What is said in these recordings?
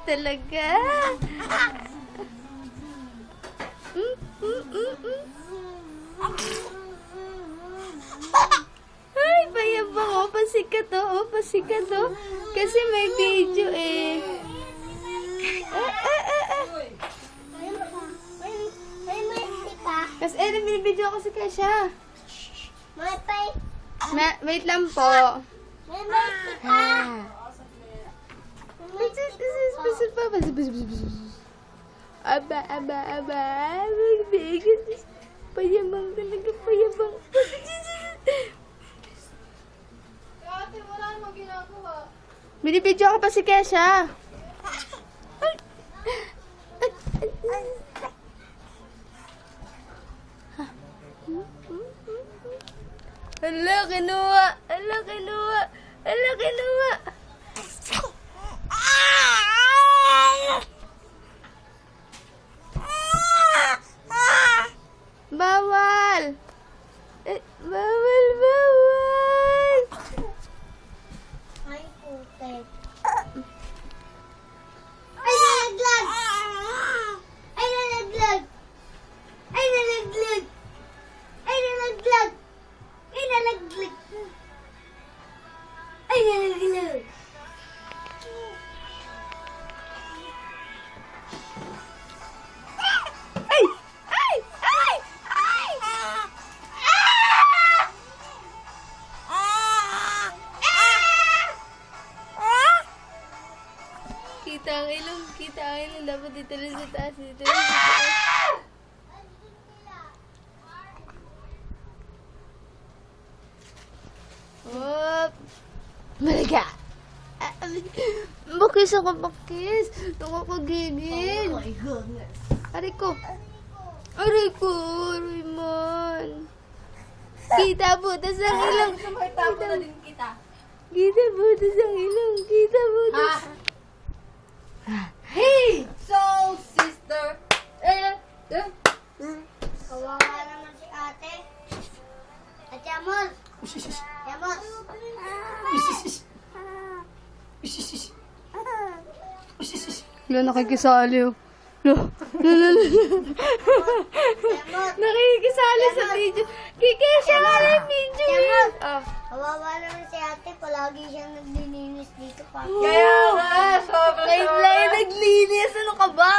talaga. Ay, payabang. O, pasikat o. Pasikat o. Kasi may video eh. Kasi binibidyo ako si Kesha. Wait lang po. Aba. Magbigas. Payabang talaga, payabang. Ate, wala namang ginagawa. Binibidyo ako pa si Kesha. Hala, kinuha. Hala, kinuha. Hala, kinuha. Bawal. Bawal. Ay, putek. Ay, nalaglag! Ay, nalaglag! Ay, nalaglag! Ay, nalaglag! Ay, nalaglag! Ay, nalaglag! Kita ang ilong. Dapat dito lang sa taas. Dito lang sa taas. Hop! Malaga! Bakis ako, bakis. Nakakagigil. Oh my goodness. Aray ko. Aray man. Kita butas ang ilong. Gusto mo itapo na din kita. Kita butas ang ilong. Kita butas. Hey! So, sister. Kawawa naman si ate. At Yamol! Yamol! Wala, nakikisali oh. Yamol! Nakikisali sa video. Kikesya nga na yung video yun. Ah. Kawawa naman si ate. Palagi siyang naglilinis dito pa. Kaya nga, sobrang Live naglinis. Ano ka ba?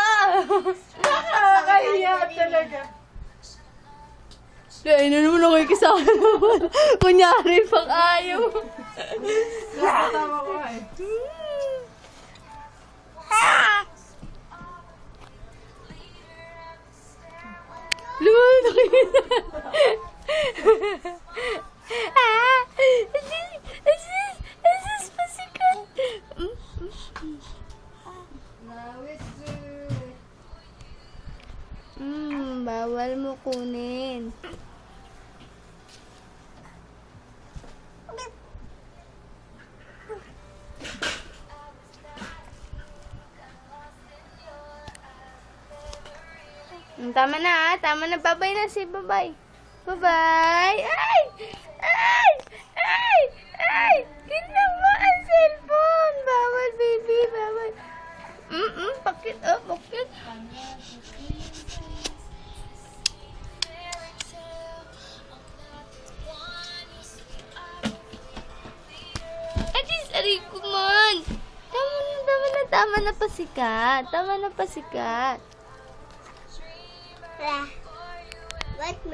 nakakahiya talaga. Kaya na naman nakikisali naman. Kunyari pang ayaw. Nakatawa ko eh. Lumayan nakikita. Asis pasikat. Bawal mo kunin. Tama na, tama na. Bye-bye na si bye-bye. Bye-bye. Ay! Ay! Ay! Ay! Tingnan mo ang cellphone. Bawal, baby. Bawal. Bakit? Oh, bakit? Aray ko man. Tama na pasikat. Tama na pasikat. What may